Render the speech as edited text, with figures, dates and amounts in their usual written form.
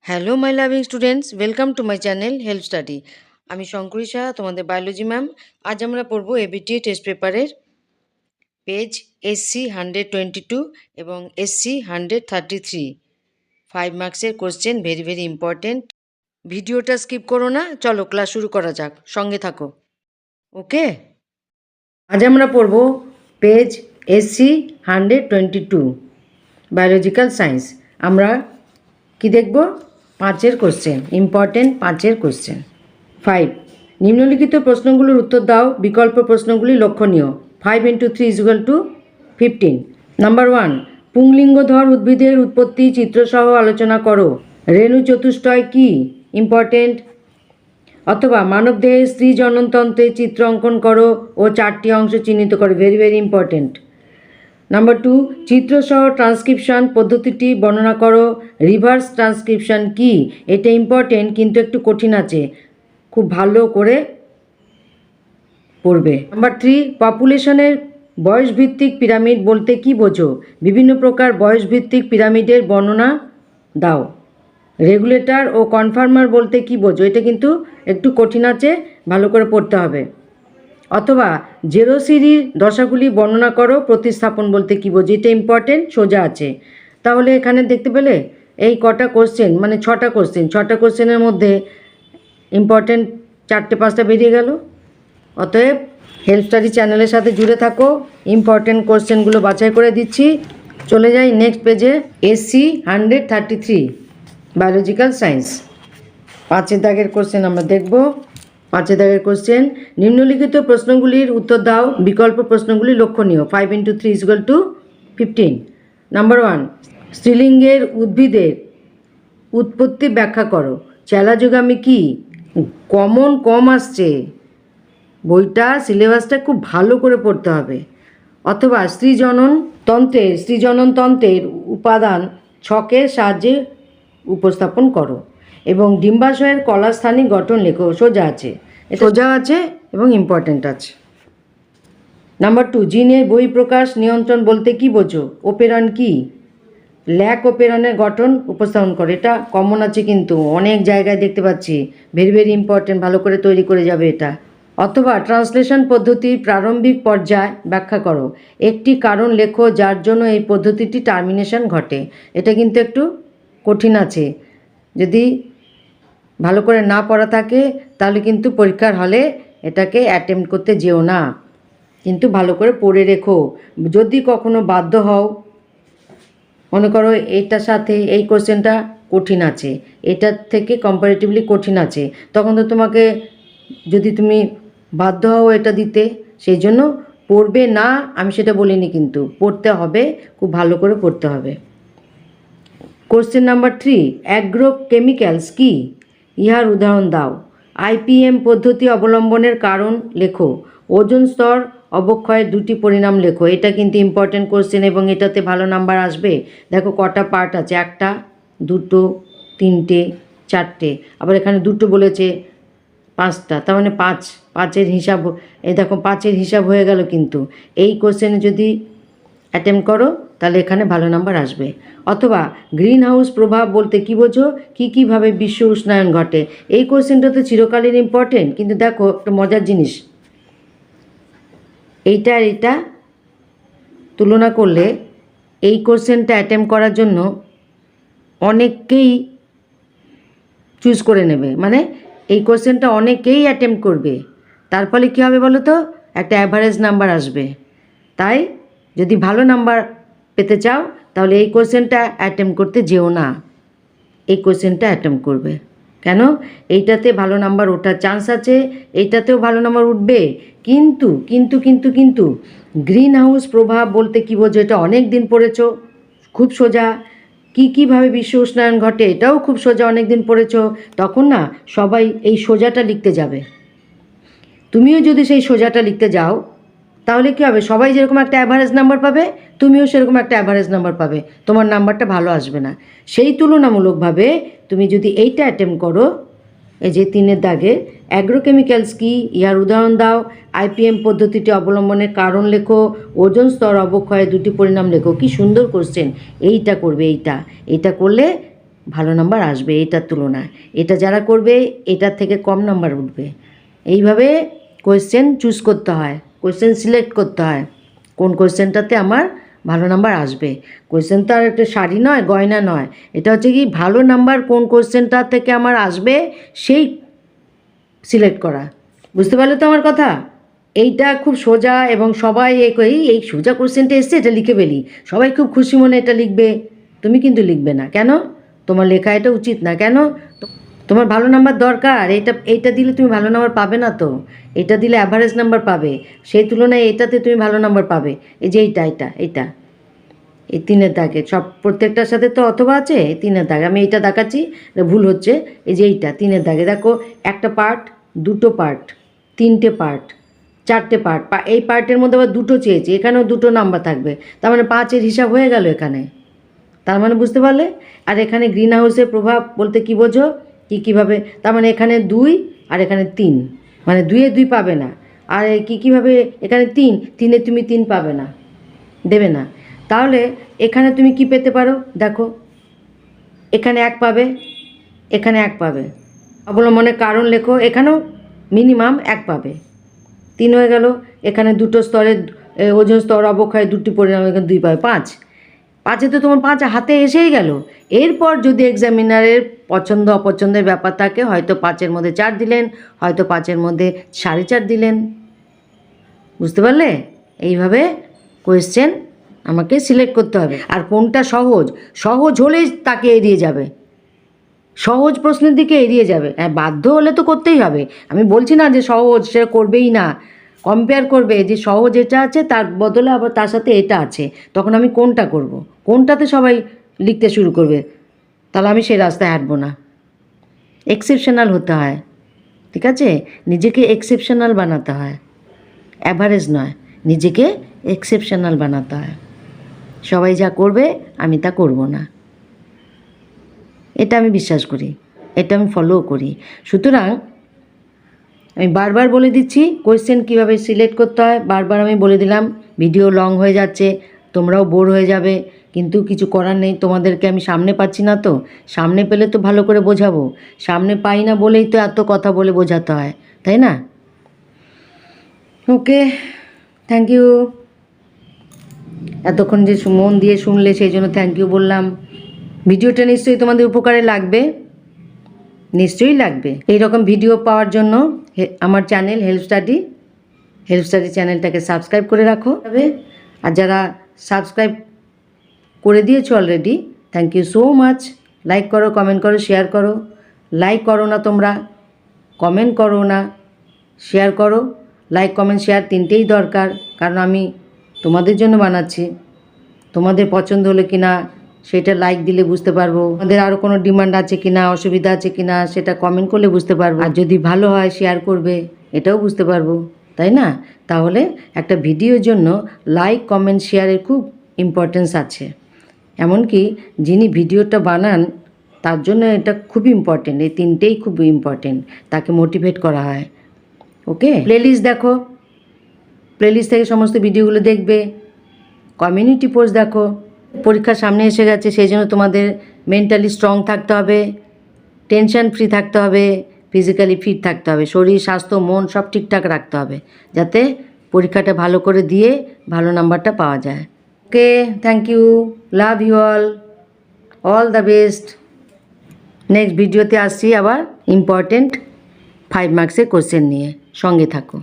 Hello my loving students, welcome to my channel help study. আমি শঙ্করী সাহা, তোমাদের biology ma'am. আজ আমরা পড়ব এবিটি টেস্ট পেপারের পেজ SC 122 এবং SC 133 5 মার্কসের কোশ্চেন, ভেরি ভেরি ইম্পর্টেন্ট। ভিডিওটা স্কিপ করো না, চলো ক্লাস শুরু করা যাক, সঙ্গে থাকো। ওকে, আজ আমরা পড়ব পেজ SC 122 বায়োলজিক্যাল সায়েন্স। আমরা কি দেখব? 5 কোশ্চেন, ইম্পর্টেন্ট 5 কোশ্চেন। 5, নিম্নলিখিত প্রশ্নগুলোর উত্তর দাও, বিকল্প প্রশ্নগুলি লক্ষণীয়। 5 × 3 = 15। নাম্বার 1, পুংলিঙ্গধর উদ্ভিদের উৎপত্তি চিত্রসহ আলোচনা করো। রেণু চতুষ্টয় কি? ইম্পর্টেন্ট। অথবা মানবদেহের স্ত্রী জননতন্ত্রে চিত্র অঙ্কন করো ও 4টি অংশ চিহ্নিত করো। Very very important. নাম্বার 2, চিত্রসহ ট্রান্সক্রিপশন পদ্ধতিটি বর্ণনা করো। রিভার্স ট্রান্সক্রিপশন কি? এটা ইম্পর্টেন্ট কিন্তু একটু কঠিন আছে, খুব ভালো করে পড়বে। নাম্বার 3, পপুলেশনের বয়সভিত্তিক পিরামিড বলতে কি বোঝো? বিভিন্ন প্রকার বয়সভিত্তিক পিরামিডের বর্ণনা দাও। রেগুলেটর ও কনফার্মার বলতে কি বোঝো? এটা কিন্তু একটু কঠিন আছে, ভালো করে পড়তে হবে। অথবা জেরো সিরির দশাগুলি বর্ণনা করো। প্রতিস্থাপন বলতে কী বোঝো? এটা ইম্পর্টেন্ট, সোজা আছে। তাহলে এখানে দেখতে পেলে এই কটা কোশ্চেন, মানে 6টা কোশ্চেন, 6টা কোশ্চেনের মধ্যে ইম্পর্টেন্ট 4-5টা বেরিয়ে গেল। অতএব হেল্প স্টাডি চ্যানেলের সাথে জুড়ে থাকো, ইম্পর্টেন্ট কোশ্চেনগুলো বাছাই করে দিচ্ছি। চলে যাই নেক্সট পেজে। SC 133 biological science. 5 দাগের কোশ্চেন আমরা দেখব। 5 দাগের কোশ্চেন, নিম্নলিখিত প্রশ্নগুলির উত্তর দাও, বিকল্প প্রশ্নগুলি লক্ষণীয়। 5 × 3 = 15। নাম্বার 1, স্ত্রীলিঙ্গের উদ্ভিদের উৎপত্তি ব্যাখ্যা করো। চেলাযোগামী কি? কমন কম আসছে, বইটা সিলেবাসটা খুব ভালো করে পড়তে হবে। অথবা স্ত্রীজননতন্ত্রের উপাদান ছকের সাহায্যে উপস্থাপন করো এবং ডিম্বাশয়ের কলাস্থানিক গঠন লেখো। সোজা আছে, সোজা আছে এবং ইম্পর্টেন্ট আছে। নাম্বার 2, জিনের বহিঃপ্রকাশ নিয়ন্ত্রণ বলতে কি বোঝো? অপেরণ কি? ল্যাক অপেরণের গঠন উপস্থাপন করে। এটা কমন আছে কিন্তু অনেক জায়গায় দেখতে পাচ্ছি, ভেরি ভেরি ইম্পর্টেন্ট, ভালো করে তৈরি করে যাবে এটা। অথবা ট্রান্সলেশন পদ্ধতির প্রারম্ভিক পর্যায় ব্যাখ্যা করো। একটি কারণ লেখো যার জন্য এই পদ্ধতিটি টার্মিনেশন ঘটে। এটা কিন্তু একটু কঠিন আছে, যদি ভালো করে না পড়া থাকে তাহলে কিন্তু পরীক্ষার হলে এটাকে অ্যাটেম্প্ট করতে যেও না, কিন্তু ভালো করে পড়ে রেখো। যদি কখনো বাধ্য হও, মনে করো এইটার সাথে এই কোশ্চেনটা কঠিন আছে, এটার থেকে কম্পারেটিভলি কঠিন আছে, তখন তো তোমাকে, যদি তুমি বাধ্য হও এটা দিতে, সেই জন্য পড়বে না আমি সেটা বলিনি, কিন্তু পড়তে হবে, খুব ভালো করে পড়তে হবে। কোশ্চেন নাম্বার 3, অ্যাগ্রোকেমিক্যালস কি? ইহার উদাহরণ দাও। IPM পদ্ধতি অবলম্বনের কারণ লেখো। ওজোন স্তর অবক্ষয়ের 2টি পরিণাম লেখো। এটা কিন্তু ইম্পর্টেন্ট কোশ্চেন এবং এটাতে ভালো নাম্বার আসবে। দেখো কটা পার্ট আছে, 1টা 2টো 3টে 4টে, আবার এখানে 2টো বলেছে, 5টা, তার মানে 5-5-এর হিসাব। এই দেখো 5-এর হিসাব হয়ে গেল। কিন্তু এই কোশ্চেনে যদি অ্যাটেম্প্ট করো তাহলে এখানে ভালো নাম্বার আসবে। অথবা গ্রিন হাউস প্রভাব বলতে কী বোঝো? কীভাবে বিশ্ব উষ্ণায়ন ঘটে। এই কোশ্চেনটা তো চিরকালীন ইম্পর্টেন্ট, কিন্তু দেখো একটা মজার জিনিস, এইটা আর এইটা তুলনা করলে এই কোশ্চেনটা অ্যাটেম্প্ট করার জন্য অনেককেই চুজ করে নেবে, মানে এই কোশ্চেনটা অনেকেই অ্যাটেম্প্ট করবে, তার ফলে কী হবে বলো তো? একটা অ্যাভারেজ নাম্বার আসবে। তাই যদি ভালো নাম্বার পেতে চাও তাহলে এই কোশ্চেনটা অ্যাটেম্প্ট করতে যেও না, এই কোশ্চেনটা অ্যাটেম্প্ট করবে। কেন? এইটাতে ভালো নাম্বার ওঠার চান্স আছে, এইটাতেও ভালো নাম্বার উঠবে, কিন্তু কিন্তু কিন্তু কিন্তু গ্রিন হাউস প্রভাব বলতে কী বোঝো? এটা অনেক দিন পড়েছো, খুব সোজা। কীভাবে বিশ্ব উষ্ণায়ন ঘটে, এটাও খুব সোজা, অনেক দিন পড়েছো। তখন না সবাই এই সোজাটা লিখতে যাবে। তুমিও যদি সেই সোজাটা লিখতে যাও তাহলে কী হবে? সবাই যেরকম একটা অ্যাভারেজ নাম্বার পাবে, তুমিও সেরকম একটা অ্যাভারেজ নাম্বার পাবে, তোমার নাম্বারটা ভালো আসবে না। সেই তুলনামূলকভাবে তুমি যদি এইটা অ্যাটেম্প্ট করো, এই যে 3 দাগে, অ্যাগ্রোকেমিক্যালস কি? ইহার উদাহরণ দাও। IPM পদ্ধতিটি অবলম্বনের কারণ লেখো। ওজোন স্তর অবক্ষয়ের 2টি পরিণাম লেখো। কি সুন্দর কোশ্চেন! এইটা করবে, এইটা করলে ভালো নাম্বার আসবে এটার তুলনায়। এটা যারা করবে এটার থেকে কম নাম্বার উঠবে। এইভাবে কোয়েশ্চেন চুজ করতে হয়, কোয়েশ্চেন সিলেক্ট করতে হয় কোন কোয়েশ্চেনটাতে আমার ভালো নাম্বার আসবে। কোয়েশ্চেন তো আর একটা শাড়ি নয়, গয়না নয়, এটা হচ্ছে কি ভালো নাম্বার কোন কোয়েশ্চেনটা থেকে আমার আসবে সেই সিলেক্ট করা। বুঝতে পারলে তো আমার কথা? এইটা খুব সোজা এবং সবাই এই সোজা কোশ্চেনটা এসছে এটা লিখে ফেলি, সবাই খুব খুশি মনে এটা লিখবে। তুমি কিন্তু লিখবে না। কেন? তোমার লেখা এটা উচিত না। কেন? তোমার ভালো নাম্বার দরকার। এইটা দিলে তুমি ভালো নাম্বার পাবে না তো। এটা দিলে অ্যাভারেজ নাম্বার পাবে, সেই তুলনায় এটাতে তুমি ভালো নাম্বার পাবে। এই যে এইটা এই 3-এর দাগে সব প্রত্যেকটার সাথে তো অথবা আছে। 3-এর দাগে আমি এইটা দেখাচ্ছি, ভুল হচ্ছে। এই যে এইটা 3-এর দাগে দেখো, একটা পার্ট, দুটো পার্ট, 3টে পার্ট, 4টে পার্ট। এই পার্টের মধ্যে আবার দুটো চেয়েছি, এখানেও দুটো নাম্বার থাকবে, তার মানে 5-এর হিসাব হয়ে গেল এখানে। তার মানে বুঝতে পারলে? আর এখানে গ্রিন হাউসের প্রভাব বলতে কী বোঝো, কীভাবে? তার মানে এখানে 2 আর এখানে 3, মানে 2-এ 2 পাবে না। আর কীভাবে এখানে 3-3-এ তুমি 3 পাবে না, দেবে না। তাহলে এখানে তুমি কি পেতে পারো দেখো, এখানে 1 পাবে, এখানে 1 পাবে। অবলম্বনের কারণ লেখো, এখানেও মিনিমাম 1 পাবে। 3 হয়ে গেল। এখানে দুটো স্তরে ওজন স্তর অবক্ষয় 2টি পরিণাম, এখানে 2 পাবে, 5 তো তোমার 5 হাতে এসেই গেল। এরপর যদি এক্সামিনারের পছন্দ অপছন্দের ব্যাপার থাকে, হয়তো 5-এর মধ্যে 4 দিলেন, হয়তো 5-এর মধ্যে 4.5 দিলেন। বুঝতে পারলে? এইভাবে কোয়েশ্চেন আমাকে সিলেক্ট করতে হবে। আর কোনটা সহজ হলেই তাকে এড়িয়ে যাবে, সহজ প্রশ্নের দিকে এড়িয়ে যাবে। হ্যাঁ, বাধ্য হলে তো করতেই হবে। আমি বলছি না যে সহজ, সে করবেই না। কম্পেয়ার করবে যে সহজ এটা আছে, তার বদলে আবার তার সাথে এটা আছে, তখন আমি কোনটা করব? কোনটাতে সবাই লিখতে শুরু করবে, তাহলে আমি সেই রাস্তায় হাঁটবো না। এক্সেপশনাল হতে হয়, ঠিক আছে? নিজেকে এক্সেপশনাল বানাতে হয়, অ্যাভারেজ নয়, নিজেকে এক্সেপশনাল বানাতে হয়। সবাই যা করবে আমি তা করব না, এটা আমি বিশ্বাস করি, এটা আমি ফলো করি। সুতরাং আমি বারবার বলে দিচ্ছি কোয়েশ্চেন কীভাবে সিলেক্ট করতে হয়, বারবার আমি বলে দিলাম। ভিডিও লং হয়ে যাচ্ছে, তোমরাও বোর হয়ে যাবে, কিন্তু কিছু করার নেই। তোমাদেরকে আমি সামনে পাচ্ছি না তো, সামনে পেলে তো ভালো করে বোঝাবো। সামনে পাই না বলেই তো এত কথা বলে বোঝাতে হয়, তাই না? ওকে, থ্যাংক ইউ। এতক্ষণ যে মন দিয়ে শুনলে সেই জন্য থ্যাংক ইউ বললাম। ভিডিওটা নিশ্চয়ই তোমাদের উপকারে লাগবে, নিশ্চয়ই লাগবে। এই রকম ভিডিও পাওয়ার জন্য আমার চ্যানেল হেল্প স্টাডি চ্যানেলটাকে সাবস্ক্রাইব করে রাখো। আর যারা সাবস্ক্রাইব করে দিয়েছো already, thank you so much. Like করো, কমেন্ট করো, শেয়ার করো। লাইক করো না তোমরা, কমেন্ট করো না, শেয়ার করো। লাইক, কমেন্ট, শেয়ার তিনটেই দরকার, কারণ আমি তোমাদের জন্য বানাচ্ছি। তোমাদের পছন্দ হলো কি না সেটা লাইক দিলে বুঝতে পারবো, আমাদের আরও কোনো ডিমান্ড আছে কি না, অসুবিধা আছে কি না সেটা কমেন্ট করলে বুঝতে পারবো। আর যদি ভালো হয় শেয়ার করবে, এটাও বুঝতে পারবো, তাই না? তাহলে একটা ভিডিওর জন্য লাইক, কমেন্ট, শেয়ারের খুব ইম্পর্টেন্স আছে। এমনকি যিনি ভিডিওটা বানান তার জন্য এটা খুব ইম্পর্টেন্ট, এই তিনটেই খুব ইম্পর্টেন্ট, তাকে মোটিভেট করা হয়। ওকে, প্লেলিস্ট দেখো, প্লেলিস্ট থেকে সমস্ত ভিডিওগুলো দেখবে। কমিউনিটি পোস্ট দেখো। পরীক্ষার সামনে এসে গেছে, সেই জন্য তোমাদের মেন্টালি স্ট্রং থাকতে হবে, টেনশন ফ্রি থাকতে হবে, ফিজিক্যালি ফিট থাকতে হবে, শরীর, স্বাস্থ্য, মন সব ঠিকঠাক রাখতে হবে, যাতে পরীক্ষাটা ভালো করে দিয়ে ভালো নাম্বারটা পাওয়া যায়। Okay, thank you, love you all the best. Next ভিডিওতে আসছি আবার ইম্পর্টেন্ট 5 মার্কসের কোশ্চেন নিয়ে, সঙ্গে থাকো।